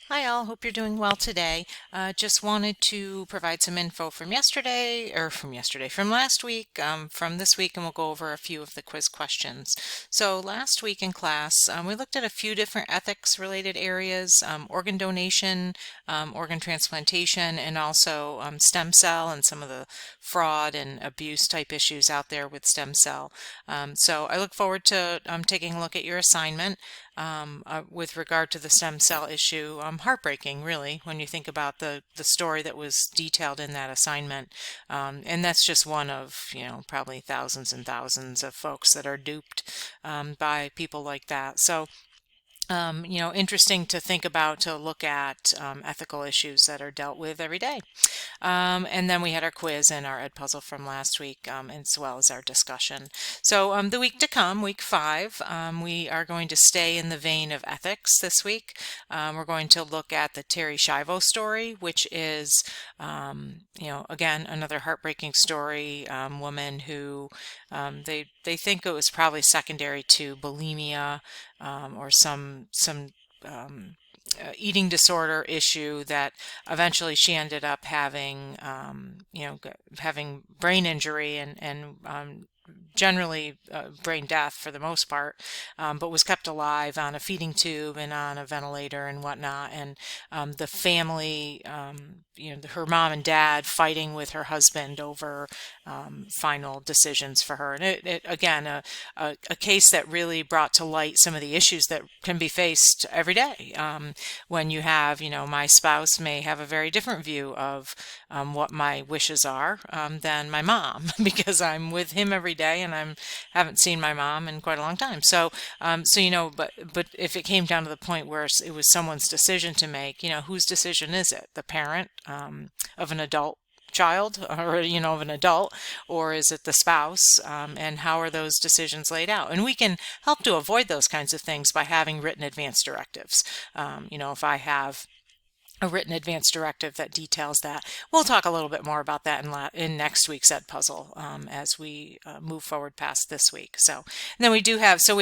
Hi all, hope you're doing well today. Just wanted to provide some info from from last week, from this week, and we'll go over a few of the quiz questions. So last week in class, we looked at a few different ethics related areas, organ donation, organ transplantation, and also stem cell and some of the fraud and abuse type issues out there with stem cell. So I look forward to taking a look at your assignment. With regard to the stem cell issue, heartbreaking, really, when you think about the story that was detailed in that assignment. And that's just one of, probably thousands and thousands of folks that are duped by people like that. So interesting to think about, to look at ethical issues that are dealt with every day. And then we had our quiz and our Ed puzzle from last week, as well as our discussion. So the week to come, week 5, we are going to stay in the vein of ethics this week. We're going to look at the Terry Schiavo story, which is, again, another heartbreaking story. Woman who they think it was probably secondary to bulimia, or some eating disorder issue, that eventually she ended up having having brain injury and generally brain death for the most part, but was kept alive on a feeding tube and on a ventilator and whatnot. And the family, her mom and dad fighting with her husband over final decisions for her. And it again, a case that really brought to light some of the issues that can be faced every day, when you have, my spouse may have a very different view of what my wishes are than my mom, because I'm with him every day and I haven't seen my mom in quite a long time. But if it came down to the point where it was someone's decision to make, whose decision is it? The parent of an adult child, or of an adult, or is it the spouse? And how are those decisions laid out? And we can help to avoid those kinds of things by having written advance directives. If I have a written advance directive that details that. We'll talk a little bit more about that in next week's Ed puzzle, as we move forward past this week. So, and then we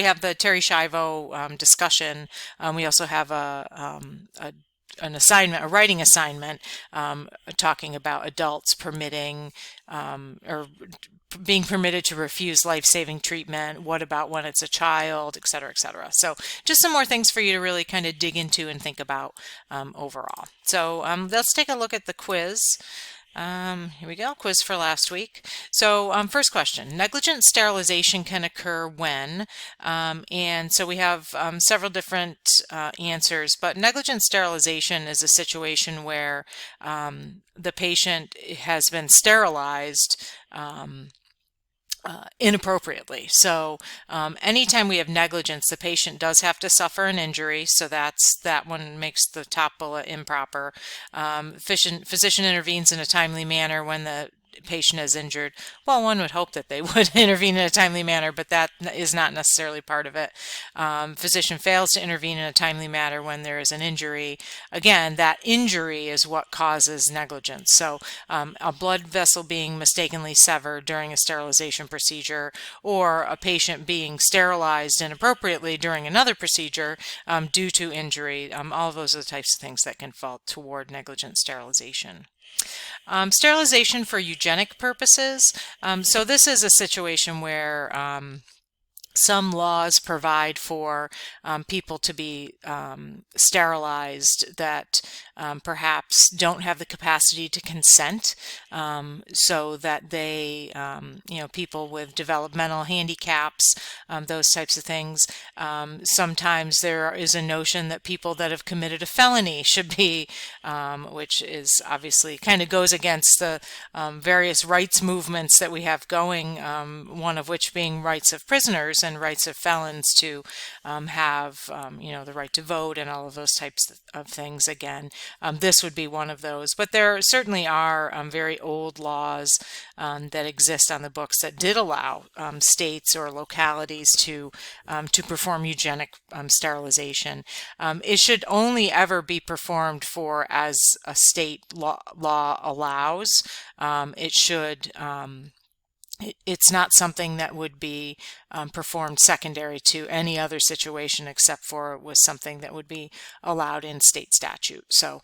have the Terry Schiavo discussion. We also have an assignment, a writing assignment, talking about adults permitting, or being permitted to refuse life-saving treatment. What about when it's a child, et cetera, et cetera. So just some more things for you to really kind of dig into and think about overall. So let's take a look at the quiz. Here we go, quiz for last week. So first question, negligent sterilization can occur when? And so we have several different answers, but negligent sterilization is a situation where the patient has been sterilized inappropriately. So anytime we have negligence, the patient does have to suffer an injury. So that one makes the top bullet improper. Physician intervenes in a timely manner when the patient is injured. Well, one would hope that they would intervene in a timely manner, but that is not necessarily part of it. Physician fails to intervene in a timely manner when there is an injury. Again, that injury is what causes negligence. So a blood vessel being mistakenly severed during a sterilization procedure, or a patient being sterilized inappropriately during another procedure due to injury, all of those are the types of things that can fall toward negligent sterilization. Sterilization for eugenic purposes. So this is a situation where some laws provide for people to be sterilized that perhaps don't have the capacity to consent, so that they, people with developmental handicaps, those types of things. Sometimes there is a notion that people that have committed a felony should be, which is obviously kind of goes against the various rights movements that we have going, one of which being rights of prisoners and rights of felons to have, the right to vote and all of those types of things. Again, this would be one of those. But there certainly are very old laws that exist on the books that did allow states or localities to perform eugenic sterilization. It should only ever be performed for as a state law allows. It should it's not something that would be performed secondary to any other situation except for it was something that would be allowed in state statute. So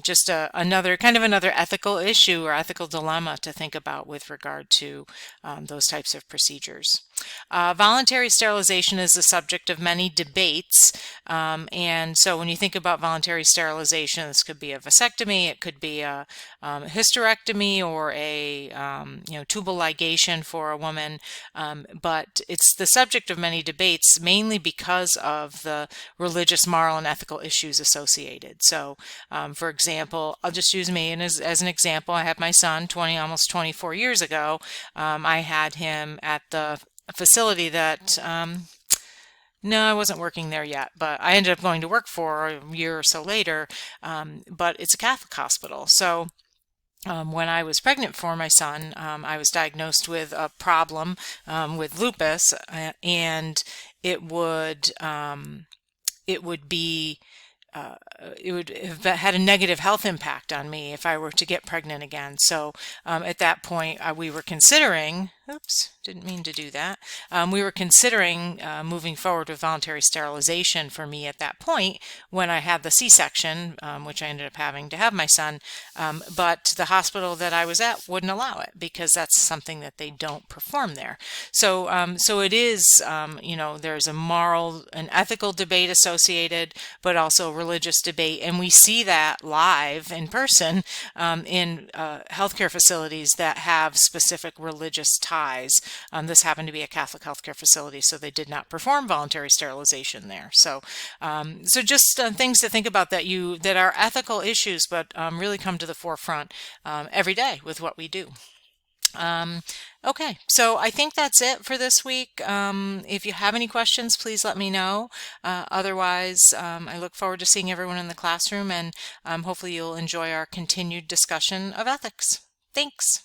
just another kind of another ethical issue or ethical dilemma to think about with regard to those types of procedures. Voluntary sterilization is the subject of many debates, and so when you think about voluntary sterilization, this could be a vasectomy, it could be a hysterectomy, or a tubal ligation for a woman, but it's the subject of many debates, mainly because of the religious, moral, and ethical issues associated. So, for example, I'll just use me as an example. I had my son almost 24 years ago. I had him at the facility that no, I wasn't working there yet, but I ended up going to work for a year or so later. But it's a Catholic hospital. So when I was pregnant for my son, I was diagnosed with a problem with lupus, and it would be it would have had a negative health impact on me if I were to get pregnant again. So at that point, we were considering, oops, didn't mean to do that. We were considering moving forward with voluntary sterilization for me at that point when I had the C-section, which I ended up having to have my son. But the hospital that I was at wouldn't allow it because that's something that they don't perform there. So, so it is, there's a moral and ethical debate associated, but also religious debate, and we see that live in person in healthcare facilities that have specific religious ties. This happened to be a Catholic healthcare facility, so they did not perform voluntary sterilization there. So, so just things to think about that are ethical issues, but really come to the forefront every day with what we do. Okay, so I think that's it for this week. If you have any questions, please let me know. Otherwise, I look forward to seeing everyone in the classroom, and hopefully you'll enjoy our continued discussion of ethics. Thanks.